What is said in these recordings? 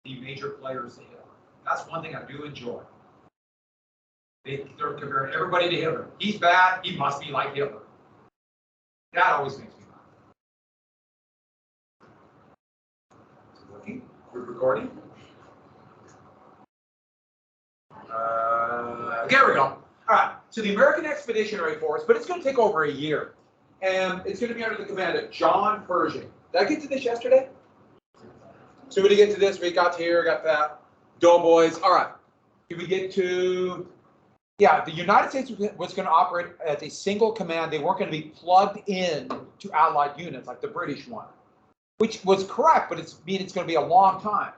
the major players to Hitler. That's one thing I do enjoy. They're comparing everybody to Hitler. He's bad, he must be like Hitler. That always makes me laugh. Is it working? We're recording? There we go. All right, so the American Expeditionary Force, but it's going to take over a year. And it's going to be under the command of John Pershing. Did I get to this yesterday? So we did get to this, we got to here, got that. Doughboys. All right. Did we get to, yeah, the United States was going to operate as a single command. They weren't going to be plugged in to Allied units like the British one, which was correct, but it's going to be a long time.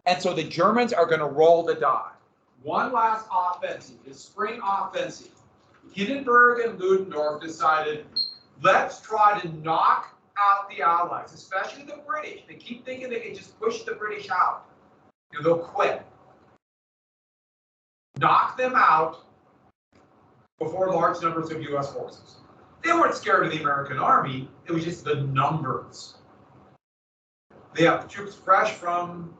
And so the Germans are going to roll the die. One last offensive, the spring offensive. Hindenburg and Ludendorff decided, let's try to knock out the Allies, especially the British. They keep thinking they can just push the British out. You know, they'll quit. Knock them out before large numbers of U.S. forces. They weren't scared of the American army. It was just the numbers. They have the troops fresh from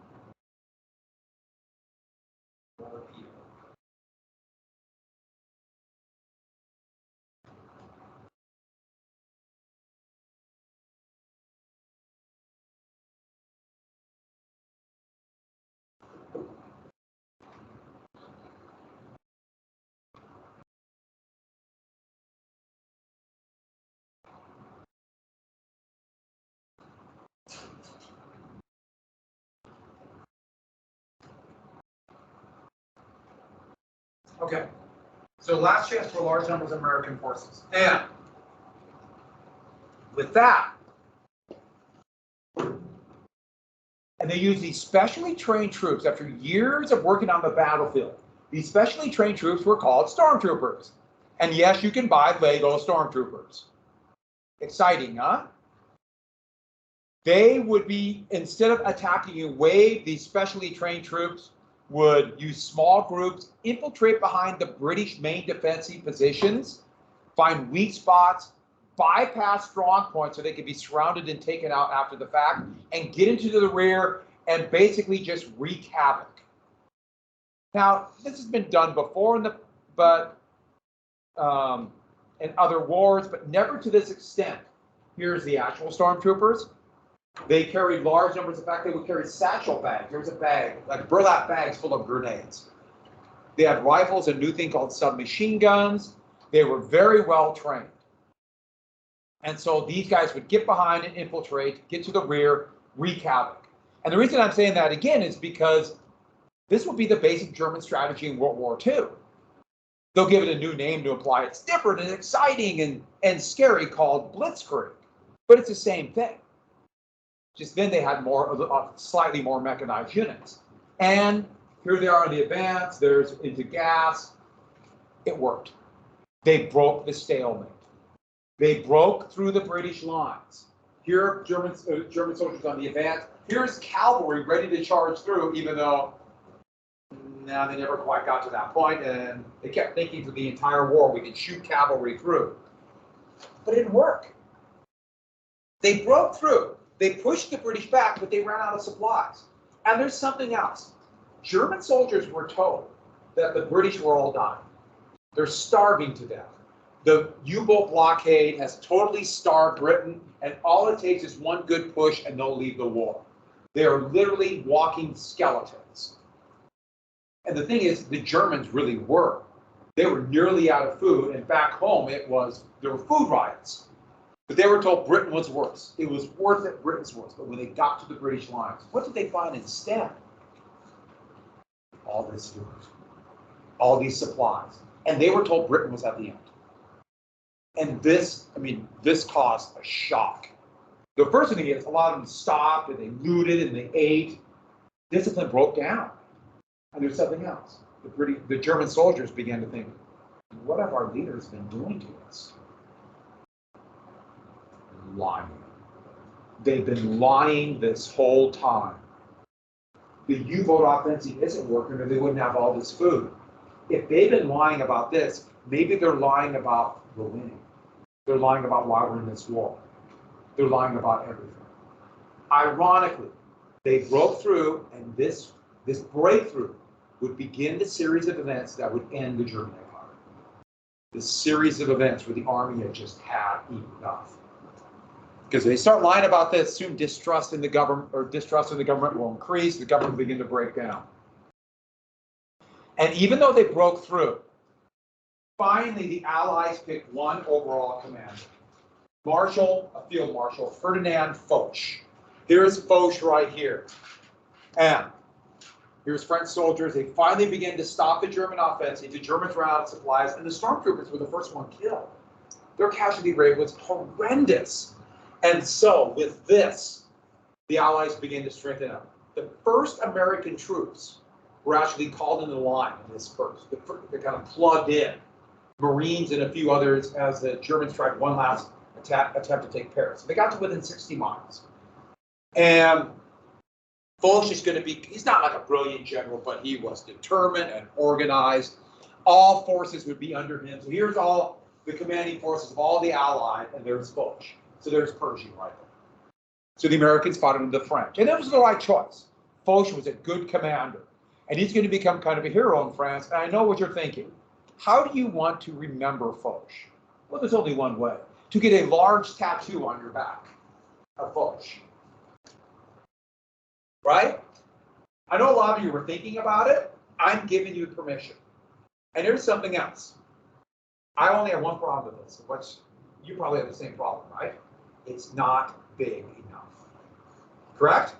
Okay, so last chance for large numbers of American forces. And with that, and they use these specially trained troops after years of working on the battlefield. These specially trained troops were called stormtroopers. And yes, you can buy Lego stormtroopers. Exciting, huh? They would be, instead of attacking in wave, these specially trained troops would use small groups, infiltrate behind the British main defensive positions, find weak spots, bypass strong points so they could be surrounded and taken out after the fact, and get into the rear and basically just wreak havoc. Now, this has been done before in other wars, but never to this extent. Here's the actual stormtroopers. They carried large numbers. In fact, they would carry satchel bags. There was a bag, like burlap bags full of grenades. They had rifles, a new thing called submachine guns. They were very well trained. And so these guys would get behind and infiltrate, get to the rear, wreak havoc. And the reason I'm saying that again is because this would be the basic German strategy in World War II. They'll give it a new name to imply it's different and exciting and scary, called Blitzkrieg. But it's the same thing. Just then they had slightly more mechanized units. And here they are in the advance, there's into gas. It worked. They broke the stalemate. They broke through the British lines. Here are German soldiers on the advance. Here's cavalry ready to charge through, even though they never quite got to that point, and they kept thinking for the entire war we could shoot cavalry through. But it didn't work. They broke through. They pushed the British back, but they ran out of supplies. And there's something else. German soldiers were told that the British were all dying. They're starving to death. The U-boat blockade has totally starved Britain, and all it takes is one good push and they'll leave the war. They are literally walking skeletons. And the thing is, the Germans really were. They were nearly out of food, and back home there were food riots. But they were told Britain was worse. It was worth it, Britain's worse. But when they got to the British lines, what did they find instead? All this food, all these supplies. And they were told Britain was at the end. And this caused a shock. The first thing is, a lot of them stopped and they looted and they ate. Discipline broke down. And there's something else. The German soldiers began to think, what have our leaders been doing to us? Lying. They've been lying this whole time. The U-boat offensive isn't working, or they wouldn't have all this food. If they've been lying about this, maybe they're lying about the winning. They're lying about why we're in this war. They're lying about everything. Ironically, They broke through, and this breakthrough would begin the series of events that would end the German Empire. The series of events where the army had just had enough. Because they start lying about this, soon distrust in the government will increase, the government will begin to break down. And even though they broke through, finally the Allies picked one overall commander. A field marshal, Ferdinand Foch. Here's Foch right here. And here's French soldiers. They finally begin to stop the German offensive. The Germans ran out of supplies, and the stormtroopers were the first one killed. Their casualty rate was horrendous. And so, with this, the Allies begin to strengthen up. The first American troops were actually called into line in this burst. They kind of plugged in. Marines and a few others as the Germans tried one last attempt to take Paris. They got to within 60 miles. And Foch is going to be, he's not like a brilliant general, but he was determined and organized. All forces would be under him. So here's all the commanding forces of all the Allies, and there's Foch. So there's Pershing right there. So the Americans fought under the French. And that was the right choice. Foch was a good commander. And he's going to become kind of a hero in France. And I know what you're thinking. How do you want to remember Foch? Well, there's only one way. To get a large tattoo on your back of Foch. Right? I know a lot of you were thinking about it. I'm giving you permission. And here's something else. I only have one problem with this, which you probably have the same problem, right? It's not big enough. Correct?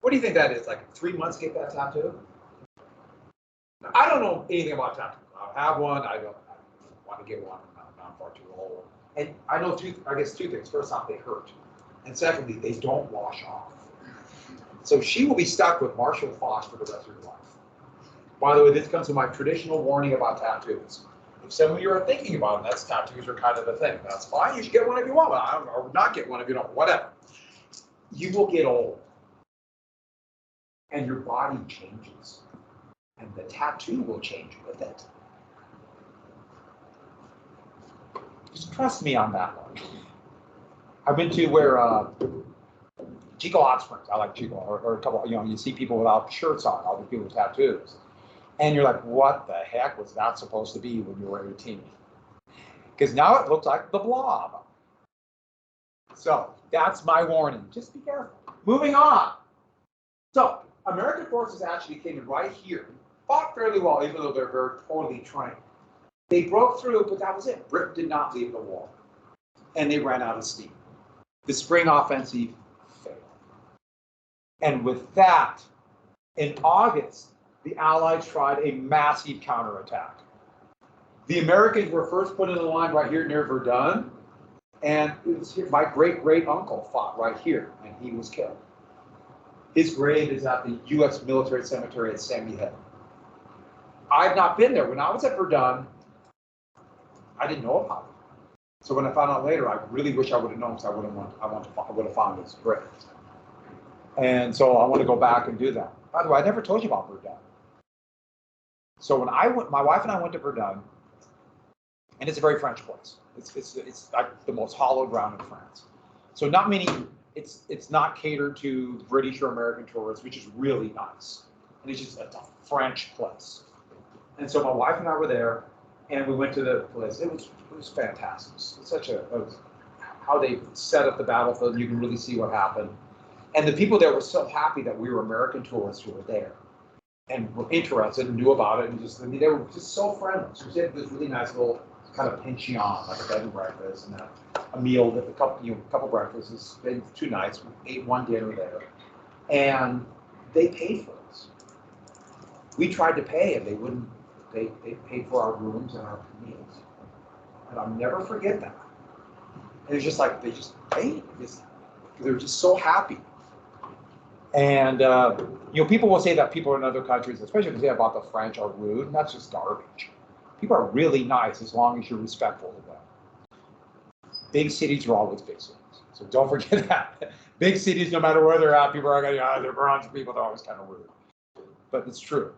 What do you think that is? Like 3 months to get that tattoo? I don't know anything about tattoos. I have one. I don't want to get one. I'm far too old. And I know two things. First off, they hurt. And secondly, they don't wash off. So she will be stuck with Marshall Foch for the rest of her life. By the way, this comes to my traditional warning about tattoos. If some of you are thinking about it, tattoos are kind of the thing. That's fine. You should get one if you want, or not get one if you don't. Whatever. You will get old, and your body changes, and the tattoo will change with it. Just trust me on that one. I've been to where Chico Hot Springs. I like Chico, or a couple. You see people without shirts on, all the people with tattoos. And you're like, what the heck was that supposed to be when you were 18? Because now it looks like the Blob. So that's my warning. Just be careful. Moving on. So American forces actually came in right here, fought fairly well, even though they're very poorly trained. They broke through, but that was it. Britain did not leave the war. And they ran out of steam. The spring offensive failed. And with that, in August, the Allies tried a massive counterattack. The Americans were first put in the line right here near Verdun, and it was here, my great-great-uncle fought right here, and he was killed. His grave is at the U.S. Military Cemetery at Sandy Hill. I've not been there. When I was at Verdun, I didn't know about it. So when I found out later, I really wish I would have known, because I would have found his grave. And so I want to go back and do that. By the way, I never told you about Verdun. So when my wife and I went to Verdun, and it's a very French place. It's like the most hallowed ground in France. So not many. It's not catered to British or American tourists, which is really nice. And it's a French place. And so my wife and I were there, and we went to the place. It was fantastic. It's such how they set up the battlefield. You can really see what happened. And the people there were so happy that we were American tourists who were there and were interested and knew about it. And they were just so friendly. So we had this really nice little kind of pension, like a bed and breakfast, and a meal with a couple breakfasts. It's been 2 nights. We ate one dinner there, and they paid for us. We tried to pay, and they wouldn't. They paid for our rooms and our meals, and I'll never forget that. And it's just like they just paid. They were just so happy. And people will say that people in other countries, especially if they say about the French, are rude, and that's just garbage. People are really nice as long as you're respectful of them. Big cities are always big cities, so don't forget that. Big cities, no matter where they're at, people are going, they're bronze people, they're always kind of rude. But it's true.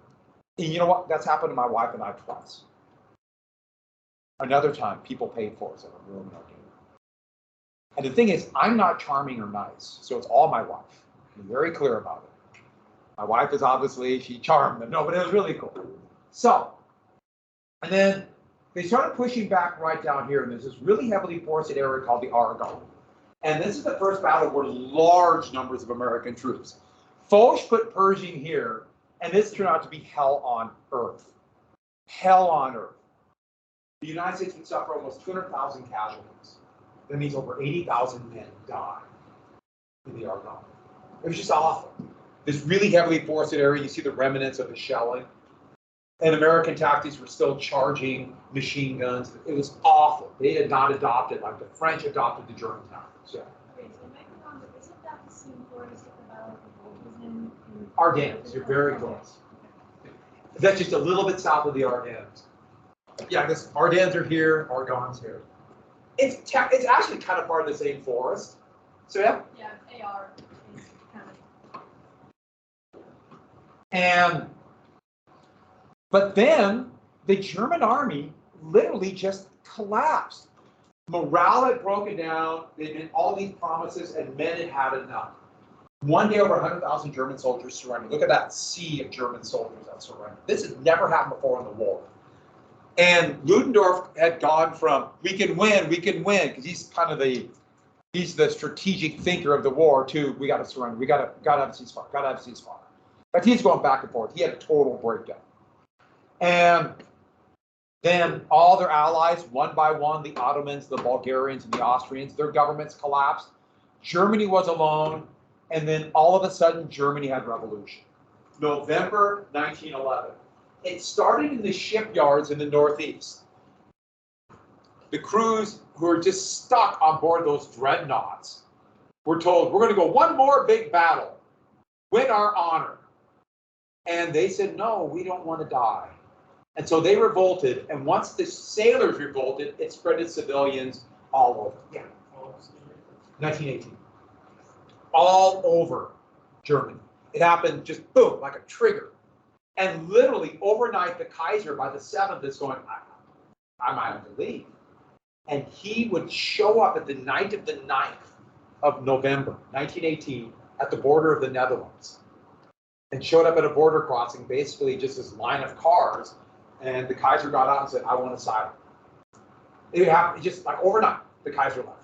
And you know what? That's happened to my wife and I twice. Another time, people paid for us in a room and our dinner. And the thing is, I'm not charming or nice, so it's all my wife. Be very clear about it. My wife is obviously, she charmed them. No, but it was really cool. So, and then they started pushing back right down here, and there's this really heavily forested area called the Argonne. And this is the first battle where large numbers of American troops. Foch put Pershing here, and this turned out to be hell on earth. Hell on earth. The United States would suffer almost 200,000 casualties. That means over 80,000 men died in the Argonne. It was just awful. This really heavily forested area, you see the remnants of the shelling. And American tactics were still charging machine guns. It was awful. They had not adopted, like the French adopted the German tactics. Yeah. Okay, so maybe wrong, but isn't that the same forest that the Battle of the Bulge was in? Ardennes, you're very close. That's just a little bit south of the Ardennes. Yeah, this Ardennes are here, Argonne's here. It's actually kind of part of the same forest. So yeah. Yeah, AR is kind of. But then the German army literally just collapsed. Morale had broken down. They'd been all these promises, and men had had enough. One day, over 100,000 German soldiers surrendered. Look at that sea of German soldiers that surrendered. This has never happened before in the war. And Ludendorff had gone from we can win, because he's kind of he's the strategic thinker of the war, to we got to surrender, we got to have a ceasefire, got to have a ceasefire. But he's going back and forth. He had a total breakdown. And then all their allies, one by one, the Ottomans, the Bulgarians, and the Austrians, their governments collapsed. Germany was alone. And then all of a sudden, Germany had revolution. November 1911. It started in the shipyards in the Northeast. The crews who were just stuck on board those dreadnoughts were told, we're going to go one more big battle, win our honor. And they said, no, we don't want to die. And so they revolted. And once the sailors revolted, it spread to civilians all over. Yeah. 1918. All over Germany. It happened just boom, like a trigger. And literally overnight, the Kaiser by the 7th is going, I might have to leave. And he would show up at the night of the 9th of November, 1918, at the border of the Netherlands. And showed up at a border crossing, basically just this line of cars. And the Kaiser got out and said, I want asylum. It happened just like overnight, the Kaiser left.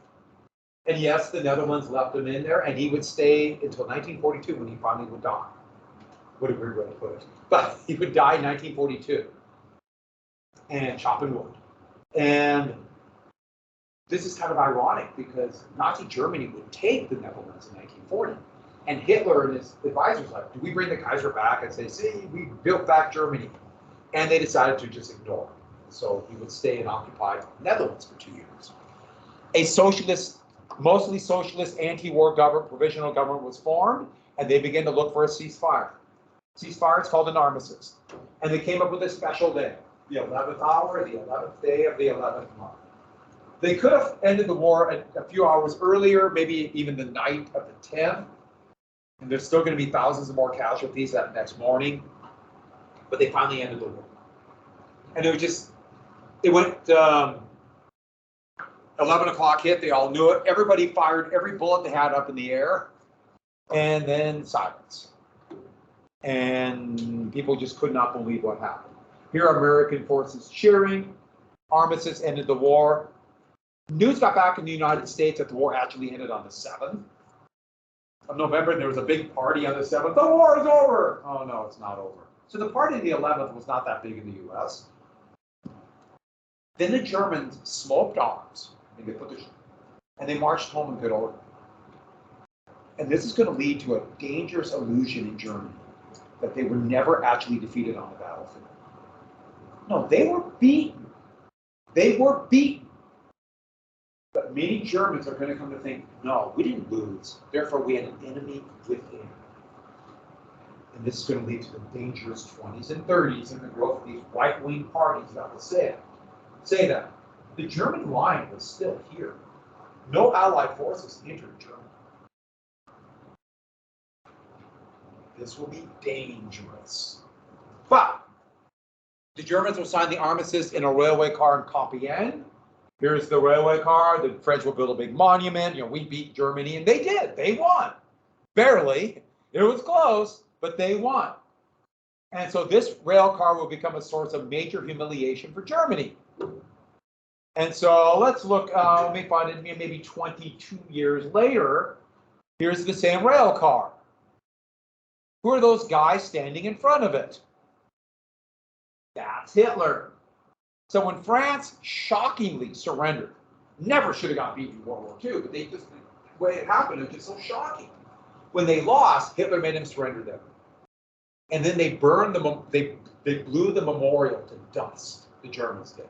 And yes, the Netherlands left him in there, and he would stay until 1942 when he finally would die. What a weird way to put it. But he would die in 1942 and chopping wood. And this is kind of ironic because Nazi Germany would take the Netherlands in 1940. And Hitler and his advisors like, do we bring the Kaiser back and say, see, we built back Germany? And they decided to just ignore him. So he would stay in occupied Netherlands for 2 years. A socialist, mostly socialist anti-war government, provisional government was formed, and they began to look for a ceasefire. Ceasefire is called an armistice. And they came up with a special day, the 11th hour, the 11th day of the 11th month. They could have ended the war a few hours earlier, maybe even the night of the 10th. And there's still going to be thousands of more casualties that next morning. But they finally ended the war. And it went 11 o'clock hit, they all knew it. Everybody fired every bullet they had up in the air. And then silence. And people just could not believe what happened. Here are American forces cheering. Armistice ended the war. News got back in the United States that the war actually ended on the 7th of November. And there was a big party on the 7th. The war is over. Oh, no, it's not over. So the party on the 11th was not that big in the U.S. Then the Germans smoked arms. And they marched home in good order. And this is going to lead to a dangerous illusion in Germany that they were never actually defeated on the battlefield. No, they were beaten. They were beaten. But many Germans are going to come to think, no, we didn't lose. Therefore, we had an enemy within. And this is going to lead to the dangerous 20s and 30s and the growth of these right-wing parties that will say that. The German line was still here. No Allied forces entered Germany. This will be dangerous. But the Germans will sign the armistice in a railway car in Compiègne. Here's the railway car. The French will build a big monument. We beat Germany, and they did. They won. Barely. It was close, but they won. And so this rail car will become a source of major humiliation for Germany. And so let's look, let me find it maybe 22 years later. Here's the same rail car. Who are those guys standing in front of it? That's Hitler. So when France shockingly surrendered, never should have got beaten in World War II, but they just, the way it happened, it was just so shocking. When they lost, Hitler made them surrender them. And then they burned they blew the memorial to dust, the Germans did,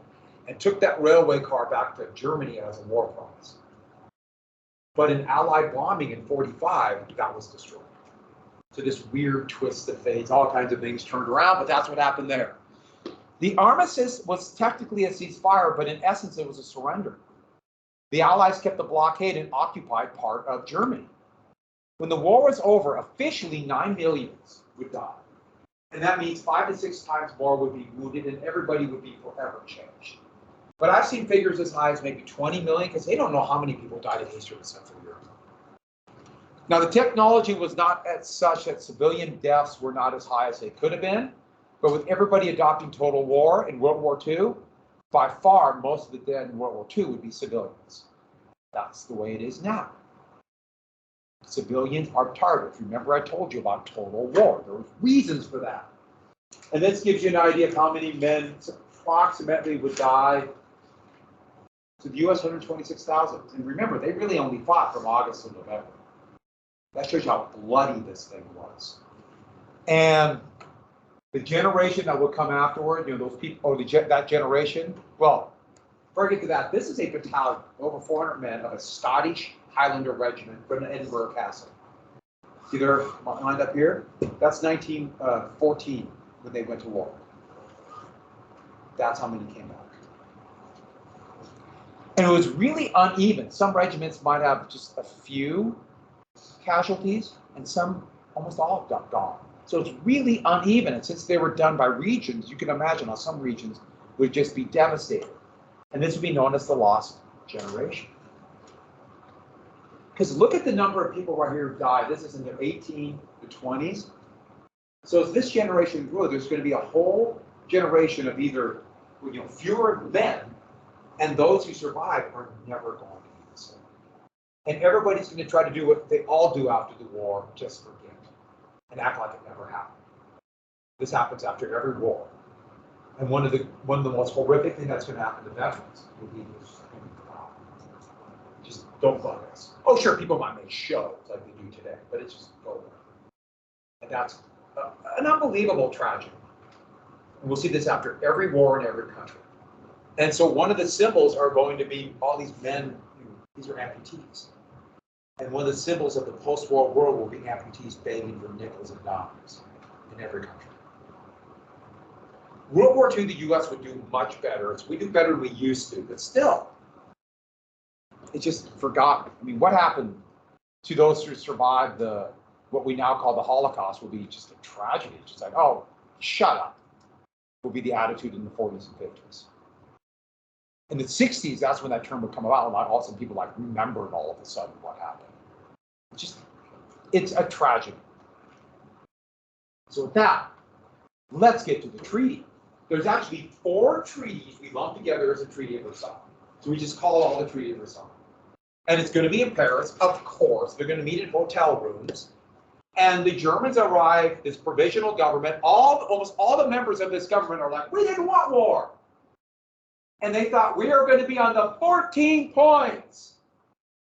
and took that railway car back to Germany as a war prize. But in Allied bombing in 45, that was destroyed. So this weird twist of fate, all kinds of things turned around, but that's what happened there. The armistice was technically a ceasefire, but in essence, it was a surrender. The Allies kept the blockade and occupied part of Germany. When the war was over, officially 9 million would die. And that means 5 to 6 times more would be wounded, and everybody would be forever changed. But I've seen figures as high as maybe 20 million, because they don't know how many people died in Eastern and Central Europe. Now, the technology was not as such that civilian deaths were not as high as they could have been, but with everybody adopting total war in World War II, by far, most of the dead in World War II would be civilians. That's the way it is now. Civilians are targets. Remember, I told you about total war. There was reasons for that. And this gives you an idea of how many men approximately would die. To the U.S., 126,000. And remember, they really only fought from August to November. That shows you how bloody this thing was. And the generation that will come afterward, those people, or that generation, well, before I get to that, this is a battalion, over 400 men of a Scottish Highlander regiment from Edinburgh Castle. See their line up here? That's 1914 when they went to war. That's how many came back. And it was really uneven. Some regiments might have just a few casualties, and some almost all got gone. So it's really uneven. And since they were done by regions, you can imagine how some regions would just be devastated. And this would be known as the lost generation. Because look at the number of people right here who died. This is in their 18 to 20s. So as this generation grew, there's going to be a whole generation of either fewer men, and those who survive are never going to be the same. And everybody's going to try to do what they all do after the war, just forget and act like it never happened. This happens after every war. And one of the most horrific things that's going to happen to veterans will be this. Just don't bug us. Oh, sure, people might make shows like they do today, but it's just over. And that's an unbelievable tragedy. And we'll see this after every war in every country. And so one of the symbols are going to be all these men, these are amputees. And one of the symbols of the post-war world will be amputees begging for nickels and dimes in every country. World War II, the U.S. would do much better. We do better than we used to, but still, it's just forgotten. I mean, what happened to those who survived what we now call the Holocaust will be just a tragedy. It's just like, oh, shut up, will be the attitude in the 40s and 50s. In the 60s, that's when that term would come about, and all of a sudden people remembered all of a sudden what happened. It's a tragedy. So with that, let's get to the treaty. There's actually 4 treaties we lump together as a Treaty of Versailles. So we just call it all the Treaty of Versailles. And it's going to be in Paris, of course. They're going to meet in hotel rooms. And the Germans arrive, this provisional government, almost all the members of this government are like, we didn't want war. And they thought, we are going to be on the 14 points.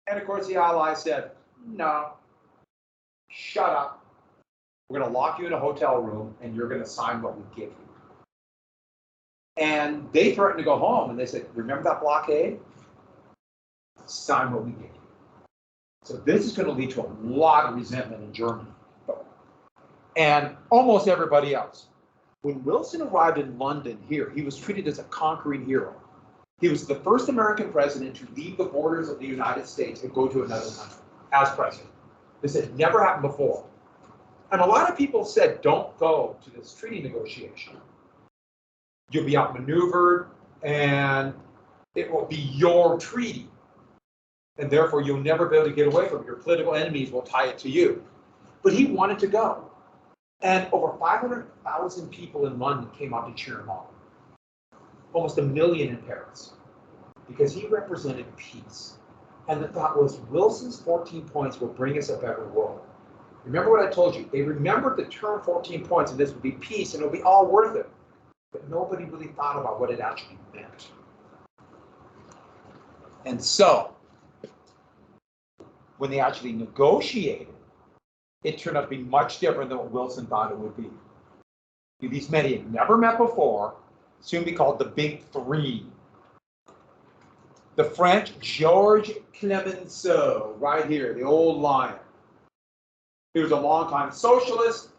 And of course, the Allies said, no, shut up. We're going to lock you in a hotel room, and you're going to sign what we give you. And they threatened to go home, and they said, remember that blockade? Sign what we give you. So this is going to lead to a lot of resentment in Germany and almost everybody else. When Wilson arrived in London here, he was treated as a conquering hero. He was the first American president to leave the borders of the United States and go to another country as president. This had never happened before. And a lot of people said, don't go to this treaty negotiation. You'll be outmaneuvered, and it will be your treaty. And therefore, you'll never be able to get away from it. Your political enemies will tie it to you. but he wanted to go. And over 500,000 people in London came out to cheer him on. Almost 1 million in Paris, because he represented peace. And the thought was, Wilson's 14 points will bring us a better world. Remember what I told you? They remembered the term 14 points, and this would be peace, and it'll be all worth it. But nobody really thought about what it actually meant. And so, when they actually negotiated, it turned out to be much different than what Wilson thought it would be. These men he had never met before, soon be called the Big Three. The French, Georges Clemenceau, right here, the old lion. He was a longtime socialist,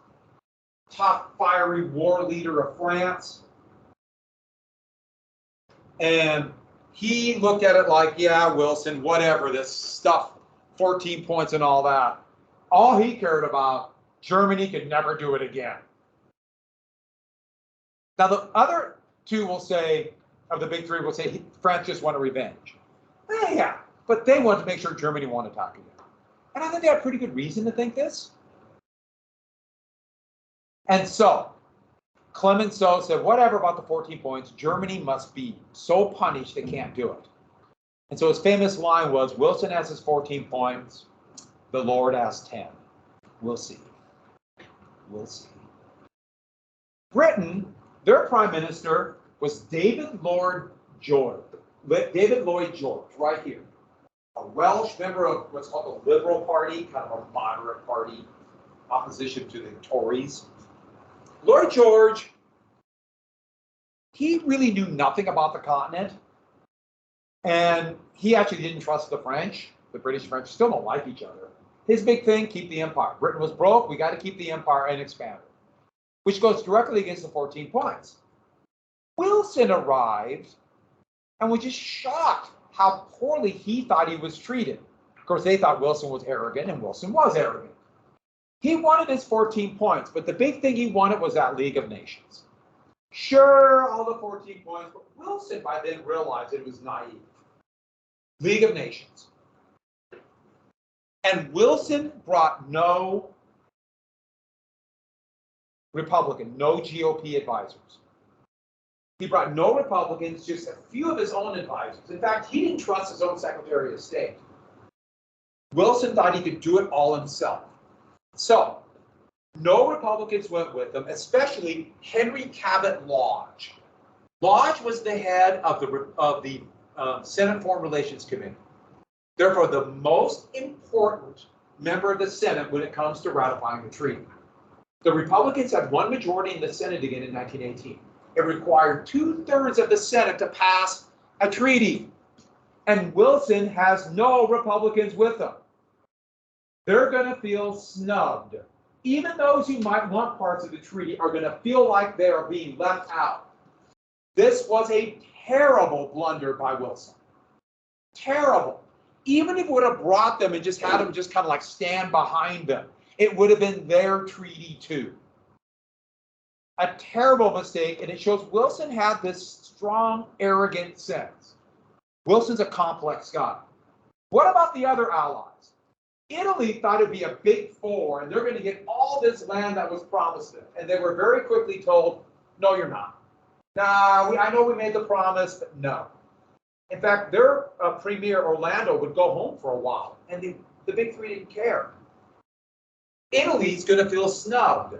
tough, fiery war leader of France. And he looked at it like, yeah, Wilson, whatever, this stuff, 14 points and all that. All he cared about, Germany could never do it again. Now, the other two will say, of the Big Three, will say France just wanted revenge. Yeah, but they wanted to make sure Germany won't attack again. And I think they had pretty good reason to think this. And so, Clemenceau said, whatever about the 14 points, Germany must be so punished they can't do it. And so his famous line was, Wilson has his 14 points, the Lord has 10. We'll see. We'll see. Britain, their prime minister was David Lloyd George, right here. A Welsh member of what's called the Liberal Party, kind of a moderate party, opposition to the Tories. Lloyd George, he really knew nothing about the continent, and he actually didn't trust the French. The British and French still don't like each other. His big thing, keep the empire. Britain was broke, we got to keep the empire and expand it, which goes directly against the 14 points. Wilson arrived and was just shocked how poorly he thought he was treated. Of course, they thought Wilson was arrogant, and Wilson was arrogant. He wanted his 14 points, but the big thing he wanted was that League of Nations. Sure, all the 14 points, but Wilson by then realized it was naive. League of Nations. And Wilson brought no Republican, no GOP advisors. He brought no Republicans, just a few of his own advisors. In fact, he didn't trust his own Secretary of State. Wilson thought he could do it all himself. So, no Republicans went with him, especially Henry Cabot Lodge. Lodge was the head of the Senate Foreign Relations Committee. Therefore, the most important member of the Senate when it comes to ratifying the treaty. The Republicans had one majority in the Senate again in 1918. It required 2/3 of the Senate to pass a treaty. And Wilson has no Republicans with him. They're going to feel snubbed. Even those who might want parts of the treaty are going to feel like they are being left out. This was a terrible blunder by Wilson. Terrible. Even if it would have brought them and just had them just kind of like stand behind them, it would have been their treaty too. A terrible mistake, and it shows Wilson had this strong, arrogant sense. Wilson's a complex guy. What about the other allies? Italy thought it'd be a big four, and they're going to get all this land that was promised them. And they were very quickly told, no, you're not. Nah, I know we made the promise, but no. In fact, their premier, Orlando, would go home for a while, and the big three didn't care. Italy's going to feel snubbed.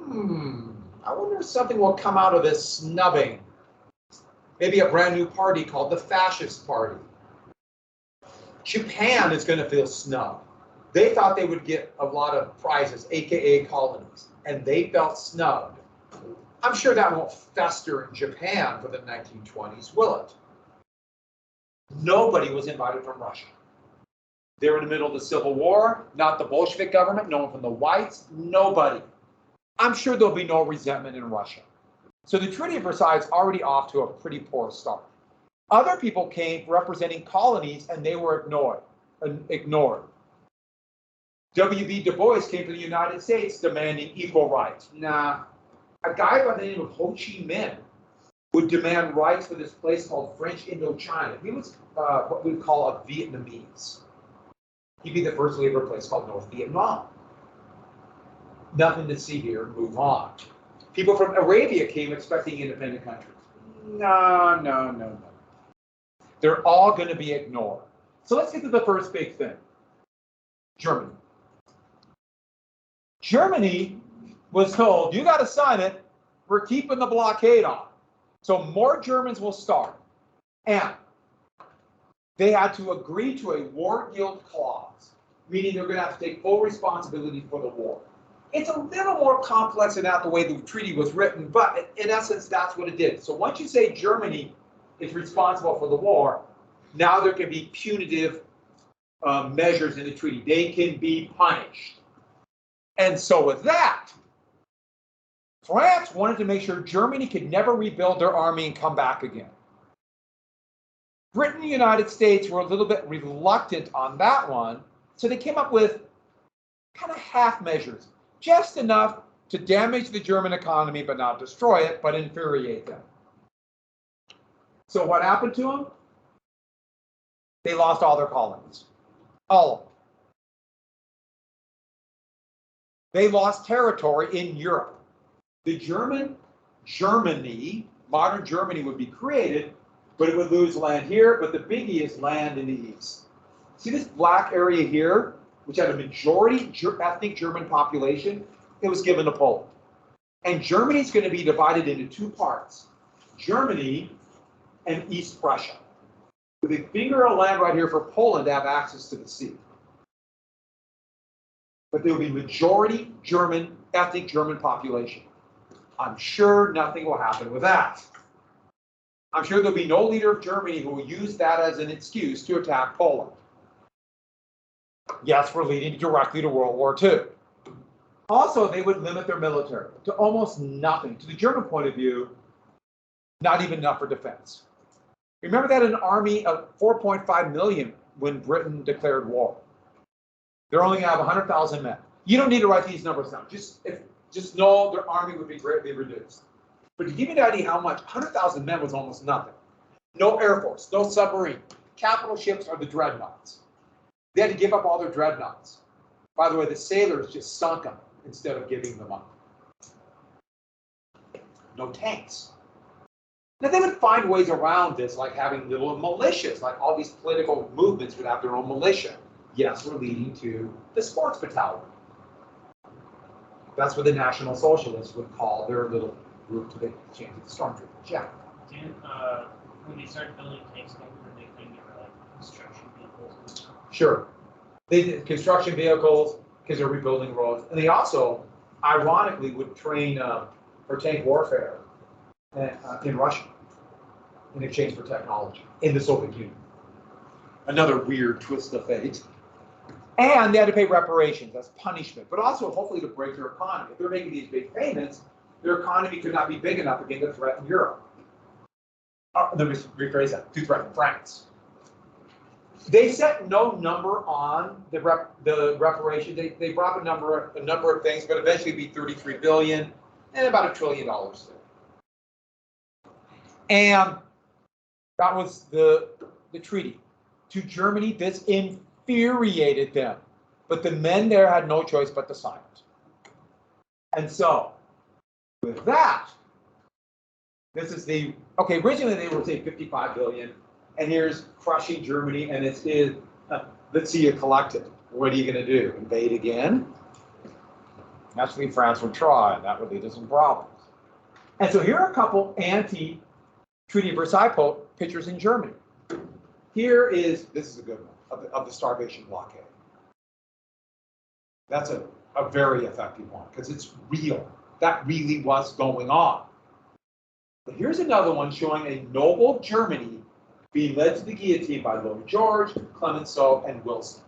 I wonder if something will come out of this snubbing. Maybe a brand new party called the Fascist Party. Japan is going to feel snubbed. They thought they would get a lot of prizes, aka colonies, and they felt snubbed. I'm sure that won't fester in Japan for the 1920s, will it? Nobody was invited from Russia. They were in the middle of the Civil War, not the Bolshevik government, no one from the whites, nobody. I'm sure there'll be no resentment in Russia. So the Treaty of Versailles is already off to a pretty poor start. Other people came representing colonies, and they were ignored. W.B. Du Bois came to the United States demanding equal rights. Nah, a guy by the name of Ho Chi Minh would demand rights for this place called French Indochina. He was what we would call a Vietnamese. He'd be the first leader of a place called North Vietnam. Nothing to see here, move on. People from Arabia came expecting independent countries. No, no, no, no. They're all going to be ignored. So let's get to the first big thing. Germany. Germany was told, you got to sign it, we're keeping the blockade on. So more Germans will start. And they had to agree to a war guilt clause, meaning they're going to have to take full responsibility for the war. It's a little more complex than that, the way the treaty was written, but in essence, that's what it did. So once you say Germany is responsible for the war, now there can be punitive measures in the treaty. They can be punished. And so with that, France wanted to make sure Germany could never rebuild their army and come back again. Britain and the United States were a little bit reluctant on that one, so they came up with kind of half measures, just enough to damage the German economy but not destroy it, but infuriate them. So what happened to them? They lost all their colonies, all of them. They lost territory in Europe. The Germany, modern Germany would be created, but it would lose land here, but the biggie is land in the east. See this black area here, which had a majority ethnic German population? It was given to Poland. And Germany's going to be divided into two parts, Germany and East Prussia, with a finger of land right here for Poland to have access to the sea. But there will be majority German, ethnic German population. I'm sure nothing will happen with that. I'm sure there'll be no leader of Germany who will use that as an excuse to attack Poland. Yes, we're leading directly to World War II. Also, they would limit their military to almost nothing. To the German point of view, not even enough for defense. Remember that an army of 4.5 million when Britain declared war. They're only going to have 100,000 men. You don't need to write these numbers down. Just know their army would be greatly reduced. But to give you an idea how much, 100,000 men was almost nothing. No Air Force, no submarine. Capital ships are the dreadnoughts. They had to give up all their dreadnoughts. By the way, the sailors just sunk them instead of giving them up. No tanks. Now they would find ways around this, like having little militias, like all these political movements would have their own militia. Yes, we're leading to the sports battalion. That's what the National Socialists would call their little group to the change of the stormtroopers. Yeah. When they started building tanks, they think they were like construction vehicles. Sure. They did construction vehicles because they're rebuilding roads. And they also, ironically, would train for tank warfare in Russia in exchange for technology in the Soviet Union. Another weird twist of fate. And they had to pay reparations as punishment, but also hopefully to break their economy. If they're making these big payments, their economy could not be big enough again to threaten Europe. Let me rephrase that, to threaten France. They set no number on the reparation. They brought a number of things, but eventually it'd be 33 billion and about $1 trillion. And that was the treaty. To Germany, this infuriated them, but the men there had no choice but to sign it. And so, with that, this is originally they were saying 55 billion, and here's crushing Germany, and it's let's see you collect it. What are you going to do? Invade again? Naturally, France would try, and that would lead to some problems. And so here are a couple anti-Treaty of Versailles pictures in Germany. This is a good one, of the starvation blockade. That's a very effective one, because it's real. That really was going on. But here's another one showing a noble Germany being led to the guillotine by Lloyd George, Clemenceau, and Wilson.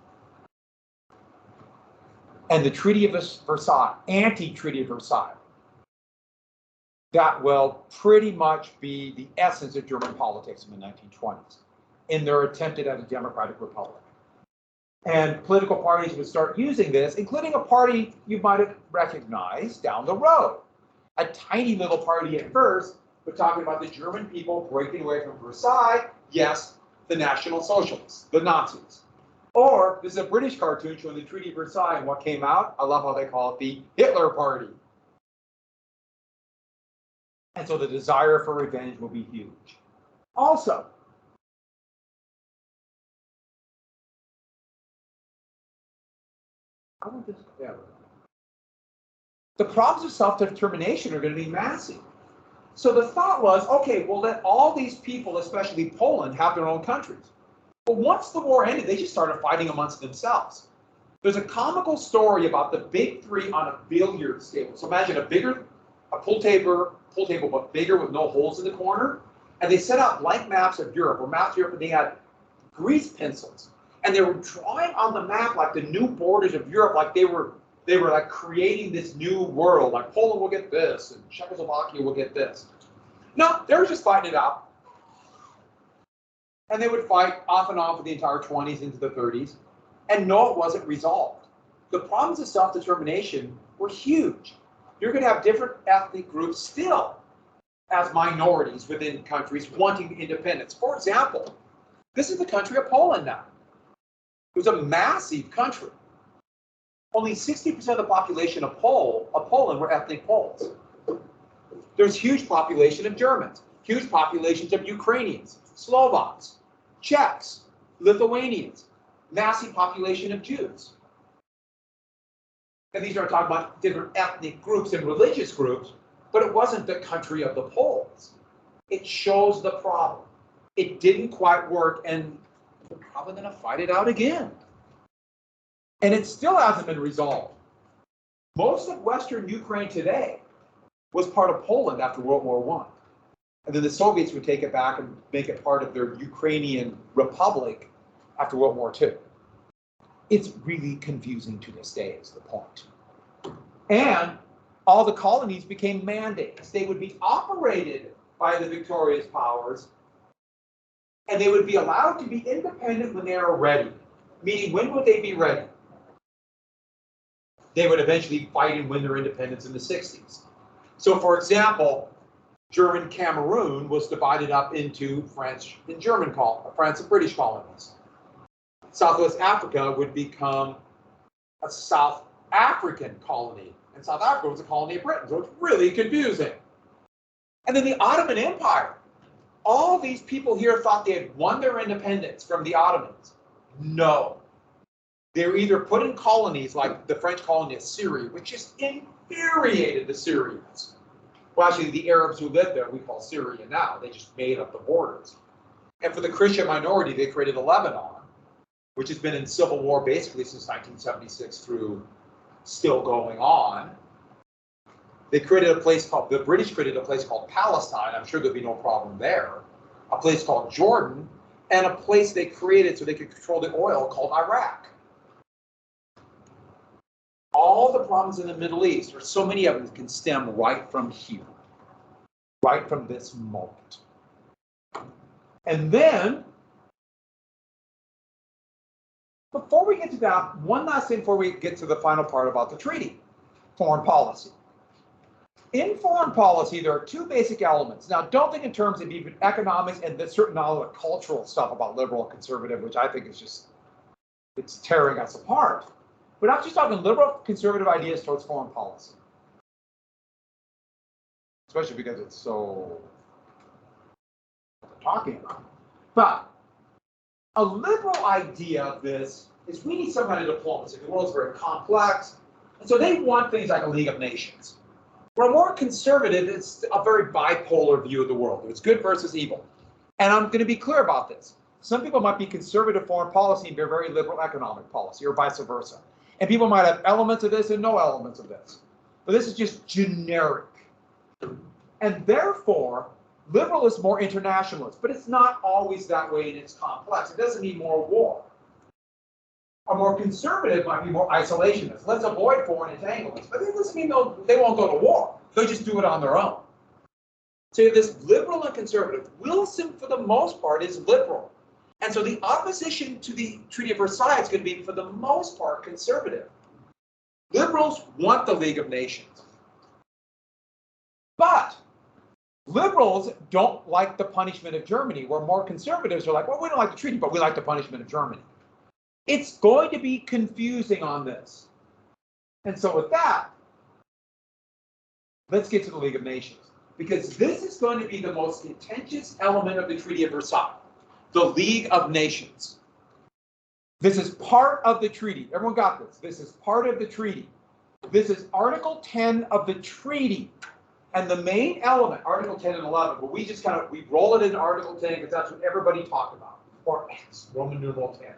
And the Treaty of Versailles, anti-Treaty of Versailles, that will pretty much be the essence of German politics in the 1920s, in their attempt at a democratic republic. And political parties would start using this, including a party you might have recognized down the road. A tiny little party at first, but talking about the German people breaking away from Versailles, yes, the National Socialists, the Nazis. Or this is a British cartoon showing the Treaty of Versailles, and what came out? I love how they call it the Hitler Party. And so the desire for revenge will be huge. Also, I want this. Yeah. The problems of self-determination are going to be massive. So the thought was, okay, we'll let all these people, especially Poland, have their own countries. But once the war ended, they just started fighting amongst themselves. There's a comical story about the big three on a billiards table. So imagine a pool table, but bigger with no holes in the corner. And they set out blank maps of Europe, or maps of Europe, and they had grease pencils. And they were drawing on the map like the new borders of Europe, like they were like creating this new world, like Poland will get this, and Czechoslovakia will get this. No, they were just fighting it out. And they would fight off and on for the entire 20s into the 30s. And no, it wasn't resolved. The problems of self-determination were huge. You're going to have different ethnic groups still as minorities within countries wanting independence. For example, this is the country of Poland now. It was a massive country. Only 60% of the population of Poland were ethnic Poles. There's huge population of Germans, huge populations of Ukrainians, Slovaks, Czechs, Lithuanians, massive population of Jews. And these are talking about different ethnic groups and religious groups, but it wasn't the country of the Poles. It shows the problem. It didn't quite work, and we're probably going to fight it out again. And it still hasn't been resolved. Most of Western Ukraine today was part of Poland after World War I. And then the Soviets would take it back and make it part of their Ukrainian Republic after World War II. It's really confusing to this day, is the point. And all the colonies became mandates. They would be operated by the victorious powers, and they would be allowed to be independent when they are ready. Meaning, when would they be ready? They would eventually fight and win their independence in the 60s. So, for example, German Cameroon was divided up into French and British colonies. Southwest Africa would become a South African colony, and South Africa was a colony of Britain, so it's really confusing. And then the Ottoman Empire. All these people here thought they had won their independence from the Ottomans. No. They were either put in colonies like the French colony of Syria, which just infuriated the Syrians. Well, actually, the Arabs who lived there, we call Syria now. They just made up the borders. And for the Christian minority, they created Lebanon, which has been in civil war basically since 1976 through still going on. They created the British created a place called Palestine. I'm sure there'd be no problem there. A place called Jordan, and a place they created so they could control the oil called Iraq. All the problems in the Middle East, or so many of them, can stem right from here, right from this moment. And then, before we get to that, one last thing before we get to the final part about the treaty, foreign policy. In foreign policy, there are two basic elements. Now, don't think in terms of even economics and this certain knowledge of cultural stuff about liberal and conservative, which I think is just, it's tearing us apart. But I'm just talking liberal conservative ideas towards foreign policy. Especially because it's so what they're talking about. But a liberal idea of this is we need some kind of diplomacy. The world's very complex. And so they want things like a League of Nations. Where more conservative, it's a very bipolar view of the world. It's good versus evil. And I'm going to be clear about this. Some people might be conservative foreign policy and be very liberal economic policy, or vice versa. And people might have elements of this and no elements of this. But this is just generic. And therefore, liberal is more internationalist, but it's not always that way and it's complex. It doesn't mean more war. A more conservative might be more isolationist. Let's avoid foreign entanglements. But it doesn't mean they won't go to war. They'll just do it on their own. So this liberal and conservative. Wilson, for the most part, is liberal. And so the opposition to the Treaty of Versailles is going to be, for the most part, conservative. Liberals want the League of Nations. But liberals don't like the punishment of Germany, where more conservatives are like, well, we don't like the treaty, but we like the punishment of Germany. It's going to be confusing on this. And so with that, let's get to the League of Nations, because this is going to be the most contentious element of the Treaty of Versailles, the League of Nations. This is part of the treaty. Everyone got this? This is part of the treaty. This is Article 10 of the treaty. And the main element, Article 10 and 11, but we just we roll it into Article 10 because that's what everybody talked about, or X, Roman numeral 10.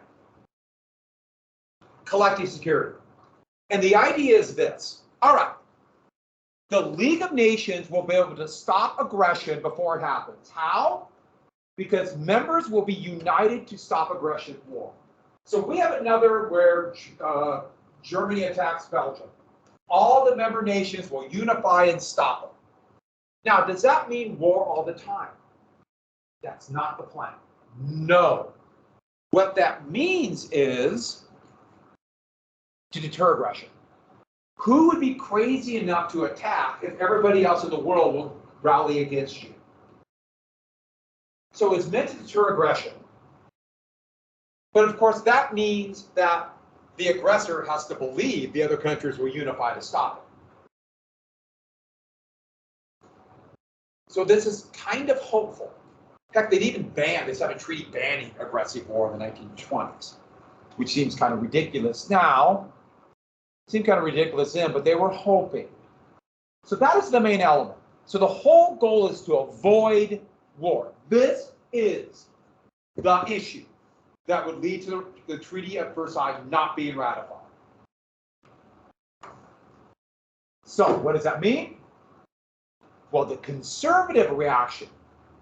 Collective security. And the idea is this. All right. The League of Nations will be able to stop aggression before it happens. How? Because members will be united to stop aggression at war. So we have another where Germany attacks Belgium. All the member nations will unify and stop it. Now, does that mean war all the time? That's not the plan. No. What that means is to deter aggression. Who would be crazy enough to attack if everybody else in the world will rally against you? So it's meant to deter aggression. But of course, that means that the aggressor has to believe the other countries will unify to stop it. So this is kind of hopeful. In fact, they'd even they signed a treaty banning aggressive war in the 1920s, which seems kind of ridiculous now. Seemed kind of ridiculous then, but they were hoping. So that is the main element. So the whole goal is to avoid war. This is the issue that would lead to the Treaty of Versailles not being ratified. So what does that mean? Well, the conservative reaction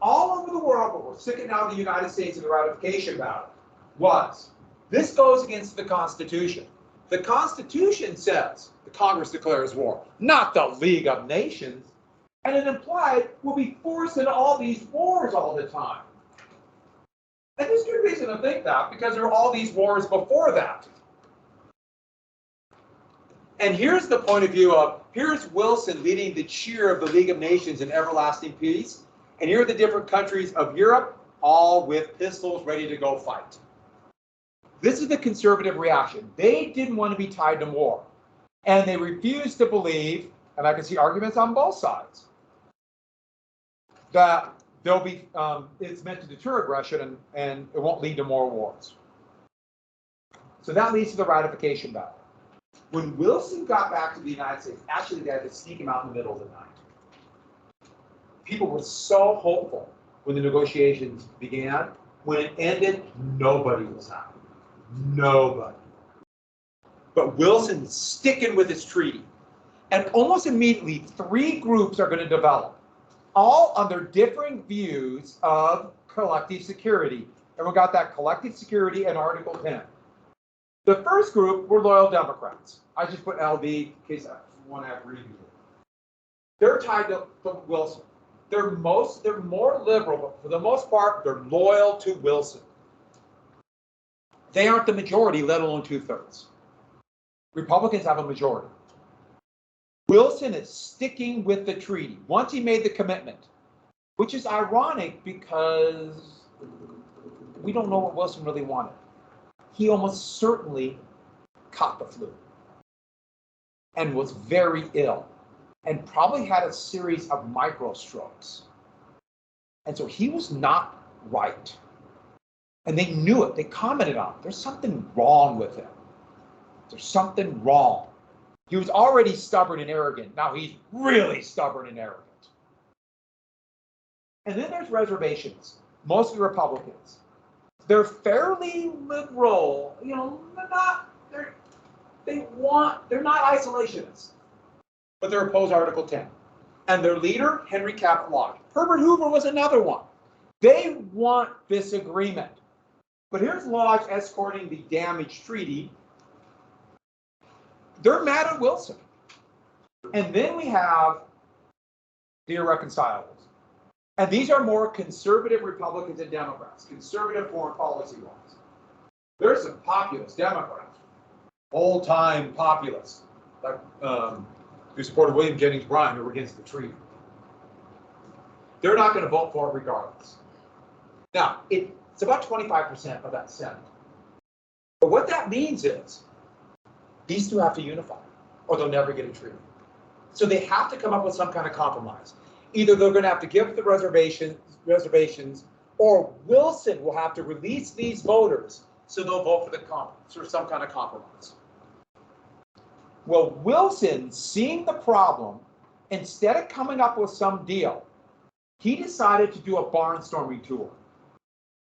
all over the world, but we're sticking out of the United States in the ratification battle, was this goes against the Constitution. The Constitution says the Congress declares war, not the League of Nations. And it implied we'll be forced into all these wars all the time. And there's good reason to think that, because there are all these wars before that. And here's the point of view of, here's Wilson leading the cheer of the League of Nations in everlasting peace. And here are the different countries of Europe, all with pistols ready to go fight. This is the conservative reaction. They didn't want to be tied to war. And they refused to believe, and I can see arguments on both sides, that there'll be, it's meant to deter aggression and it won't lead to more wars. So that leads to the ratification battle. When Wilson got back to the United States, actually they had to sneak him out in the middle of the night. People were so hopeful when the negotiations began. When it ended, nobody was happy. Nobody. But Wilson's sticking with his treaty. And almost immediately, three groups are going to develop, all under differing views of collective security. And we got that collective security in Article 10. The first group were loyal Democrats. I just put LD in case I want to have reading it. They're tied to Wilson. They're more liberal, but for the most part, they're loyal to Wilson. They aren't the majority, let alone 2/3. Republicans have a majority. Wilson is sticking with the treaty once he made the commitment, which is ironic because we don't know what Wilson really wanted. He almost certainly caught the flu and was very ill and probably had a series of micro strokes. And so he was not right. And they knew it. They commented on it. There's something wrong with him. There's something wrong. He was already stubborn and arrogant. Now he's really stubborn and arrogant. And then there's reservations, mostly Republicans. They're fairly liberal, they're not isolationists, but they're opposed Article 10. And their leader, Henry Cabot Lodge. Herbert Hoover was another one. They want this agreement. But here's Lodge escorting the damaged treaty. They're mad at Wilson. And then we have the irreconcilables. And these are more conservative Republicans and Democrats, conservative foreign policy ones. There's some populist Democrats, old-time populists, like who supported William Jennings Bryan, who were against the treaty. They're not going to vote for it regardless. Now, it's about 25% of that Senate. But what that means is these two have to unify or they'll never get a treaty. So they have to come up with some kind of compromise. Either they're going to have to give up the reservations, or Wilson will have to release these voters so they'll vote for some kind of compromise. Well, Wilson, seeing the problem, instead of coming up with some deal, he decided to do a barnstorming tour.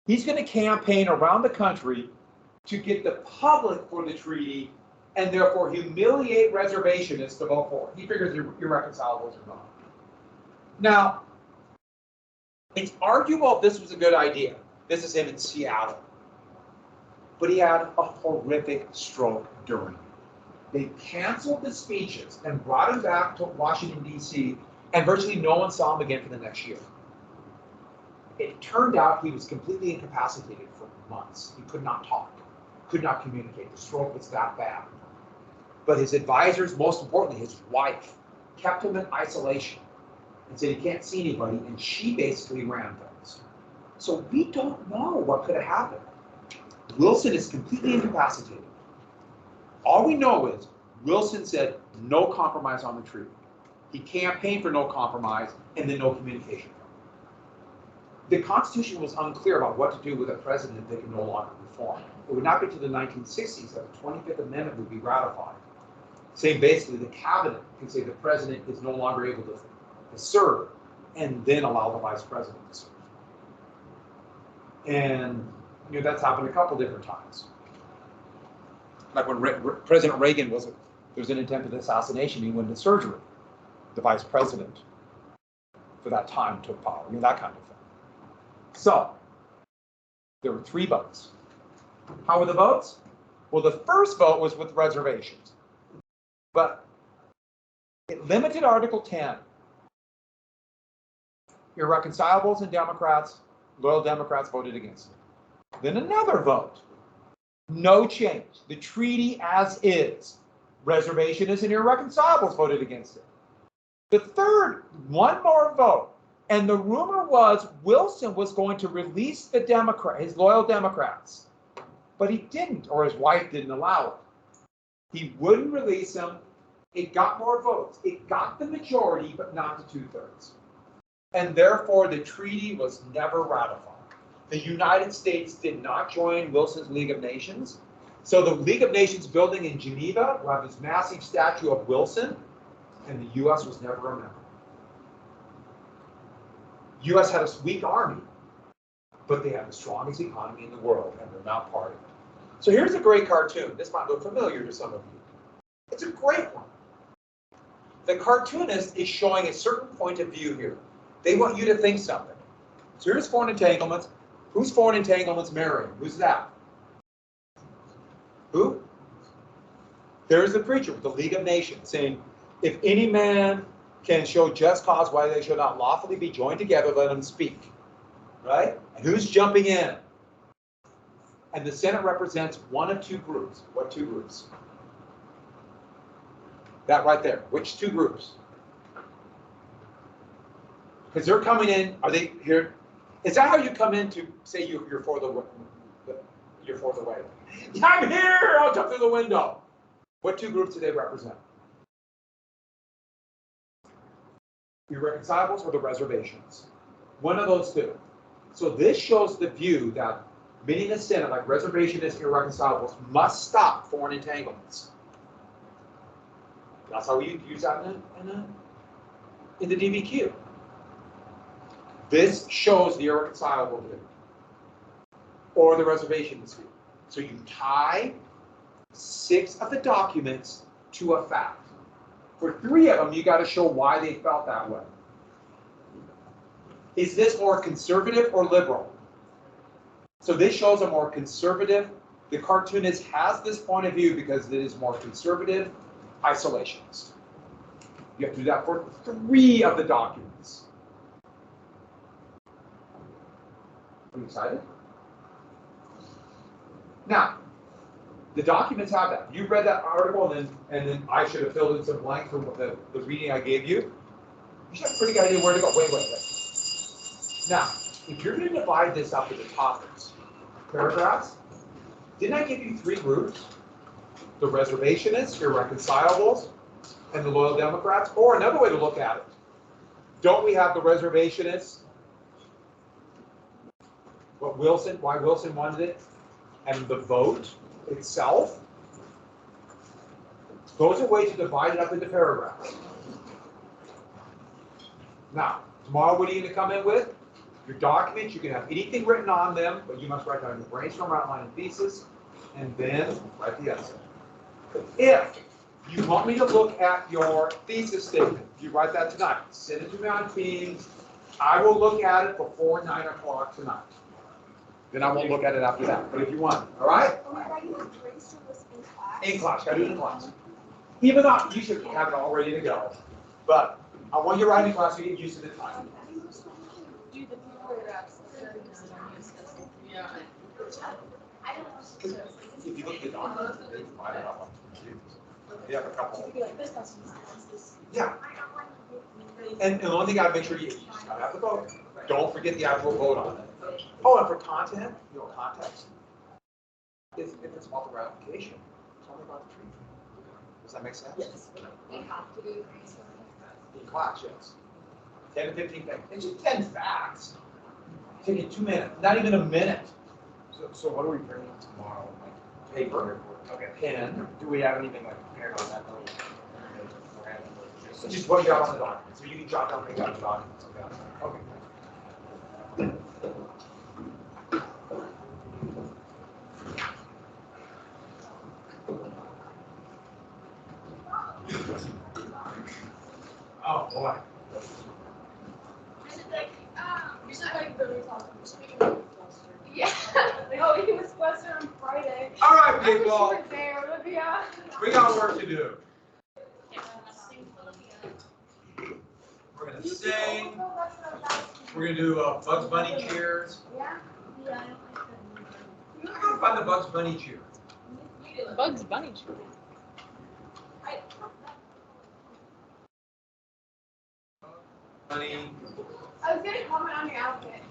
He's going to campaign around the country to get the public for the treaty and therefore humiliate reservationists to vote for it. He figures irreconcilables or not. Now, it's arguable if this was a good idea. This is him in Seattle. But he had a horrific stroke during it. They canceled the speeches and brought him back to Washington, D.C., and virtually no one saw him again for the next year. It turned out he was completely incapacitated for months. He could not talk, could not communicate. The stroke was that bad. But his advisors, most importantly, his wife, kept him in isolation and said he can't see anybody, and she basically ran things. So we don't know what could have happened. Wilson is completely incapacitated. All we know is Wilson said no compromise on the treaty. He campaigned for no compromise and then no communication. The Constitution was unclear about what to do with a president that could no longer reform. It would not be to the 1960s that the 25th Amendment would be ratified, saying basically the cabinet can say the president is no longer able to serve and then allow the vice president to serve. And that's happened a couple different times. Like when President Reagan there was an attempted assassination, he went to surgery. The vice president for that time took power, that kind of thing. So there were 3 votes. How were the votes? Well, the first vote was with reservations, but it limited Article 10. Irreconcilables and Democrats, loyal Democrats voted against it. Then another vote. No change. The treaty as is. Reservationists and irreconcilables voted against it. The third, one more vote. And the rumor was Wilson was going to release his loyal Democrats. But he didn't, or his wife didn't allow it. He wouldn't release them. It got more votes. It got the majority, but not the 2/3. And therefore, the treaty was never ratified. The United States did not join Wilson's League of Nations. So the League of Nations building in Geneva will have this massive statue of Wilson, and the U.S. was never a member. U.S. had a weak army, but they have the strongest economy in the world, and they're not part of it. So here's a great cartoon. This might look familiar to some of you. It's a great one. The cartoonist is showing a certain point of view here. They want you to think something. So here's foreign entanglements. Who's foreign entanglements marrying? Who's that? Who? There's the preacher with the League of Nations saying, if any man can show just cause why they should not lawfully be joined together, let him speak. Right? And who's jumping in? And the Senate represents one of 2 groups. What 2 groups? That right there. Which 2 groups? Because they're coming in. Are they here? Is that how you come in to say you're for the way? I'm here. I'll jump through the window. What 2 groups do they represent? Irreconcilables or the reservations? One of those 2. So this shows the view that many in the Senate, like reservationists, irreconcilables, must stop foreign entanglements. That's how we use that in the DBQ. This shows the irreconcilable view or the reservationist view. So you tie 6 of the documents to a fact. For 3 of them, you got to show why they felt that way. Is this more conservative or liberal? So this shows a more conservative. The cartoonist has this point of view because it is more conservative, isolationist. You have to do that for 3 of the documents. Are you excited? Now, the documents have that. You read that article, and then I should have filled in some blanks from the reading I gave you. You should have a pretty good idea where to go. Wait. Now, if you're going to divide this up into topics, paragraphs, Didn't I give you 3 groups? The reservationists, irreconcilables, and the loyal Democrats? Or another way to look at it, don't we have the reservationists? Why Wilson wanted it, and the vote itself? Those are ways to divide it up into paragraphs. Now, tomorrow, what are you going to come in with? Your documents. You can have anything written on them, but you must write down your brainstorm, outline, and thesis, and then write the essay. If you want me to look at your thesis statement, you write that tonight. Send it to me on Teams. I will look at it before 9 o'clock tonight. Then I won't look at it after that. But if you want, all right? Are we writing the brainstorm list in class? In class, gotta do it in class. Even though you should have it all ready to go. But I want you to write in class so you get used to the time. Do the paragraphs. Yeah. I don't know. If you look at the document, they divide it up on two. You have a couple. It'd be like this person has this. Yeah. And the only thing I gotta make sure you just gotta have the vote. Don't forget the actual vote on it. Oh, and for content, context. If it's multiple ratification, it's only about the treatment. Does that make sense? Yes. We have to do brainstorming. In class, yes. 10 to 15 things. It's just 10 facts. Take you 2 minutes, not even a minute. So what are we bringing tomorrow? Paper, Okay. pen, Do we have anything like prepared on that though? so just what you got on the document. So you can jot down what you got on the documents. Okay. Oh, boy. You said like the results. I'm just making it cluster. Yeah. Oh, he was clustered on Friday. All right, I wish you people. were there, Olivia. We got work to do. We're gonna sing. We're gonna do Bugs Bunny cheers. Yeah. Yeah. I'm gonna find the Bugs Bunny cheer. Bugs Bunny. Bunny. I was gonna comment on your outfit.